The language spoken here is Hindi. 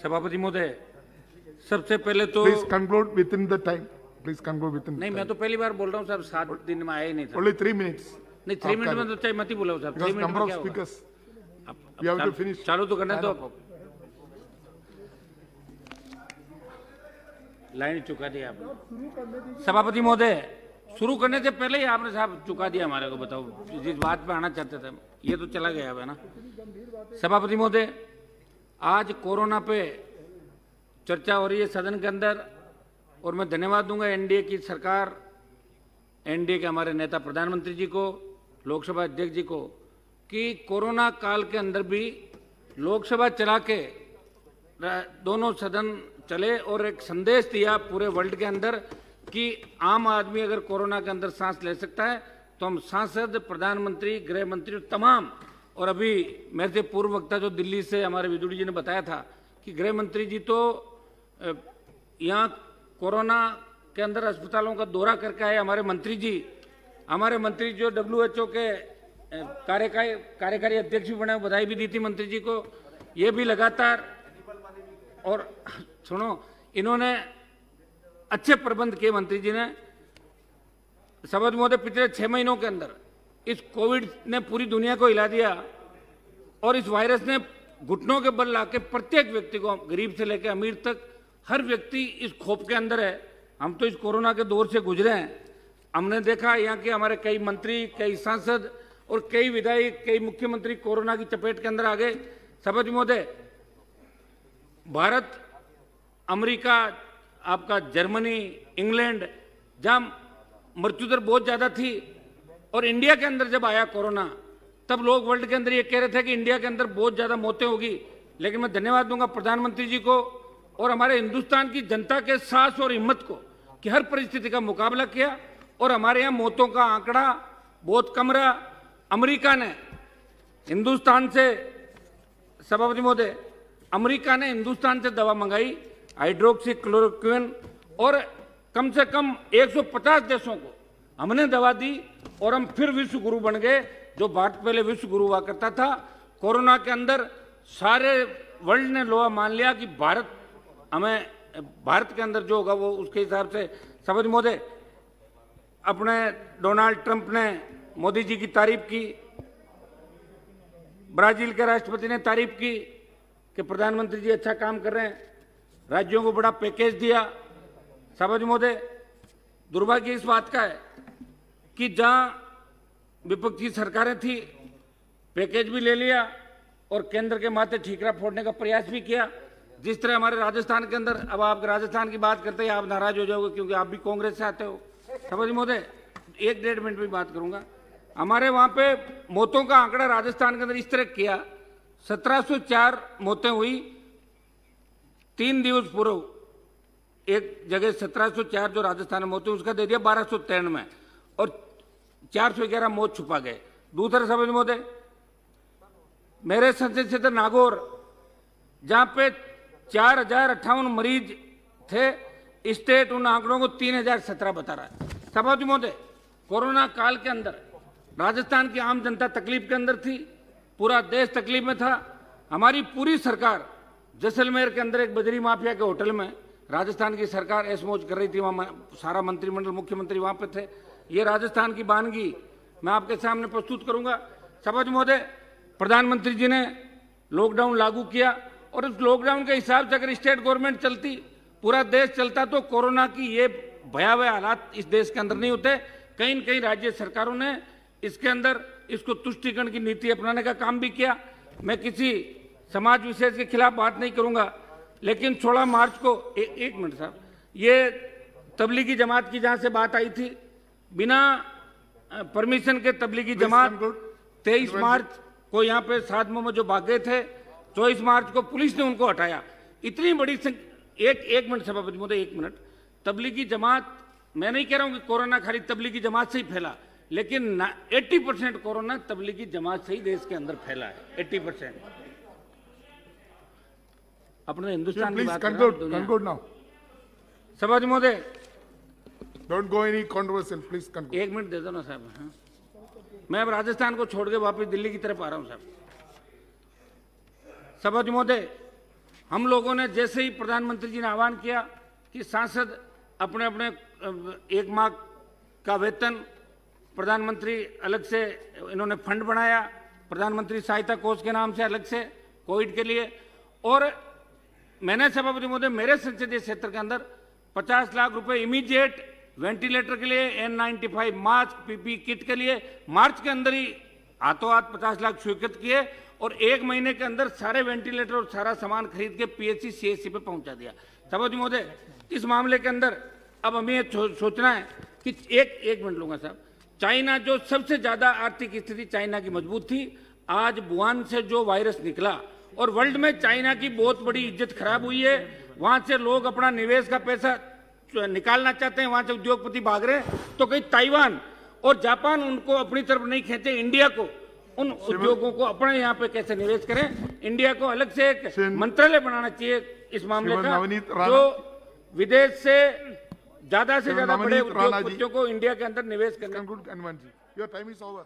सभापति महोदय, सबसे पहले तो Please conclude within the time. Please conclude within the नहीं, time. मैं तो पहली बार बोल रहा हूँ साहब, 7 दिन में आया ही नहीं था। Only 3 minutes. नहीं, 3 मिनट में तो चाहे मत ही बोला साहब। 3 Because मिनट number में of क्या होगा? speakers. We have to finish. चालू तो करने दो। लाइन चुका दिया आपने। सभापति महोदय, शुरू करने से पहले ही आपने साहब चुका दिया हमारे को। बताओ जिस बात पे आना चाहते थे, ये तो चला गया है ना। सभापति महोदय, आज कोरोना पे चर्चा हो रही है सदन के अंदर, और मैं धन्यवाद दूंगा एनडीए की सरकार, एनडीए के हमारे नेता प्रधानमंत्री जी को, लोकसभा अध्यक्ष जी को, कि कोरोना काल के अंदर भी लोकसभा चला के दोनों सदन चले और एक संदेश दिया पूरे वर्ल्ड के अंदर कि आम आदमी अगर कोरोना के अंदर सांस ले सकता है तो हम सांसद, प्रधानमंत्री, गृह मंत्री तमाम, और अभी मेरे से पूर्व वक्ता जो दिल्ली से हमारे विदुड़ी जी ने बताया था कि गृह मंत्री जी तो यहाँ कोरोना के अंदर अस्पतालों का दौरा करके आए। हमारे मंत्री जो WHO के कार्यकारी अध्यक्ष भी बने, बधाई भी दी थी मंत्री जी को। ये भी लगातार, और सुनो, इन्होंने अच्छे प्रबंध किए मंत्री जी ने। सभापति महोदय, पिछले 6 महीनों के अंदर इस कोविड ने पूरी दुनिया को हिला दिया, और इस वायरस ने घुटनों के बल लाके प्रत्येक व्यक्ति को, गरीब से लेकर अमीर तक, हर व्यक्ति इस खौफ के अंदर है। हम तो इस कोरोना के दौर से गुजरे हैं। हमने देखा यहाँ के हमारे कई मंत्री, कई सांसद और कई विधायक, कई मुख्यमंत्री कोरोना की चपेट के अंदर आ गए। सभापति महोदय, भारत, अमेरिका, आपका जर्मनी, इंग्लैंड, जहां मृत्यु दर बहुत ज्यादा थी, और इंडिया के अंदर जब आया कोरोना, तब लोग वर्ल्ड के अंदर ये कह रहे थे कि इंडिया के अंदर बहुत ज्यादा मौतें होगी। लेकिन मैं धन्यवाद दूंगा प्रधानमंत्री जी को और हमारे हिंदुस्तान की जनता के साहस और हिम्मत को कि हर परिस्थिति का मुकाबला किया, और हमारे यहाँ मौतों का आंकड़ा बहुत कम रहा। अमेरिका ने हिंदुस्तान से, सभापति महोदय, अमेरिका ने हिंदुस्तान से दवा मंगाई, हाइड्रोक्सी क्लोरोक्विन, और कम से कम 150 देशों को हमने दवा दी, और हम फिर विश्व गुरु बन गए, जो भारत पहले विश्व गुरु हुआ करता था। कोरोना के अंदर सारे वर्ल्ड ने लोहा मान लिया कि भारत के अंदर जो होगा वो उसके हिसाब से। सभापति महोदय, अपने डोनाल्ड ट्रंप ने मोदी जी की तारीफ की, ब्राजील के राष्ट्रपति ने तारीफ की कि प्रधानमंत्री जी अच्छा काम कर रहे हैं, राज्यों को बड़ा पैकेज दिया। सभापति महोदय, दुर्भाग्य इस बात का है कि जहां विपक्षी सरकारें थी, पैकेज भी ले लिया और केंद्र के माथे ठीकरा फोड़ने का प्रयास भी किया। जिस तरह हमारे राजस्थान के अंदर, अब आप राजस्थान की बात करते हैं, आप नाराज हो जाओगे क्योंकि आप भी कांग्रेस से आते हो। सभापति महोदय, 1-1.5 मिनट में बात करूंगा। हमारे वहां पे मौतों का आंकड़ा राजस्थान के अंदर इस तरह किया, 1704 मौतें हुई 3 दिवस पूर्व। एक जगह 1704 जो राजस्थान में मौतें, उसका दे दिया 1293, और 411 मौत छुपा गए। दूसरा सभापति महोदय, मेरे संसदीय क्षेत्र नागौर, जहां पे 4058 मरीज थे, स्टेट उन आंकड़ों को 3017 बता रहा है। सभापति महोदय, कोरोना काल के अंदर राजस्थान की आम जनता तकलीफ के अंदर थी, पूरा देश तकलीफ में था। हमारी पूरी सरकार जैसलमेर के अंदर एक बजरी माफिया के होटल में राजस्थान की सरकार ऐश मौज कर रही थी, वहां सारा मंत्रिमंडल, मुख्यमंत्री वहां पे थे। ये राजस्थान की वानगी मैं आपके सामने प्रस्तुत करूंगा। सभापति महोदय, प्रधानमंत्री जी ने लॉकडाउन लागू किया, और उस लॉकडाउन के हिसाब से अगर स्टेट गवर्नमेंट चलती, पूरा देश चलता, तो कोरोना की ये भयावह हालात इस देश के अंदर नहीं होते। कहीं न कहीं राज्य सरकारों ने इसके अंदर इसको तुष्टिकरण की नीति अपनाने का काम भी किया। मैं किसी समाज विशेष के खिलाफ बात नहीं करूंगा, लेकिन 16 मार्च को, एक मिनट साहब, ये तबलीगी जमात की जहां से बात आई थी, बिना परमिशन के तबलीगी जमात 23 मार्च को यहाँ पे साधमों में जो भाग गए थे, 24 मार्च को पुलिस ने उनको हटाया। इतनी बड़ी एक मिनट सभापति महोदय, 1 मिनट। तबलीगी जमात, मैं नहीं कह रहा हूं कि कोरोना खाली तबलीगी जमात से ही फैला, लेकिन 80% कोरोना तबलीगी जमात से ही देश के अंदर फैला है। 80%। अपने हिंदुस्तान की बात conclude now. सभापति महोदय, Don't go any controversial, please conclude. 1 minute दे दो ना साहब। हाँ? मैं अब राजस्थान को छोड़ के वापस दिल्ली की तरफ आ रहा हूं साहब। सभापति महोदय, हम लोगों ने जैसे ही प्रधानमंत्री जी ने आह्वान किया कि सांसद अपने अपने 1 माह का वेतन, प्रधानमंत्री अलग से इन्होंने फंड बनाया प्रधानमंत्री सहायता कोष के नाम से अलग से कोविड के लिए, और मैंने सभापति महोदय मेरे संसदीय क्षेत्र के अंदर 50 लाख रुपए इमीडिएट वेंटिलेटर के लिए, N95 मास्क, पीपी किट के लिए मार्च के अंदर ही हाथों हाथ 50 लाख स्वीकृत किए और 1 महीने के अंदर सारे वेंटिलेटर और सारा सामान खरीद के पीएचसी सीएचसी पे पहुंचा दिया। सभापति महोदय, इस मामले के अंदर अब हमें ये सोचना है कि एक मिनट लूंगा साहब, चाइना जो सबसे ज्यादा आर्थिक स्थिति चाइना की मजबूत थी, आज वुहान से जो वायरस निकला और वर्ल्ड में चाइना की बहुत बड़ी इज्जत खराब हुई है। वहां से लोग अपना निवेश का पैसा निकालना चाहते हैं, वहां से उद्योगपति भाग रहे हैं, तो कहीं ताइवान और जापान उनको अपनी तरफ नहीं खींचे, इंडिया को, उन उद्योगों को अपने यहाँ पे कैसे निवेश करें। इंडिया को अलग से एक मंत्रालय बनाना चाहिए इस मामले का, जो विदेश से ज्यादा बड़े उद्योगपतियों को इंडिया के अंदर निवेश करना। Conclude, N1G. Your time is over.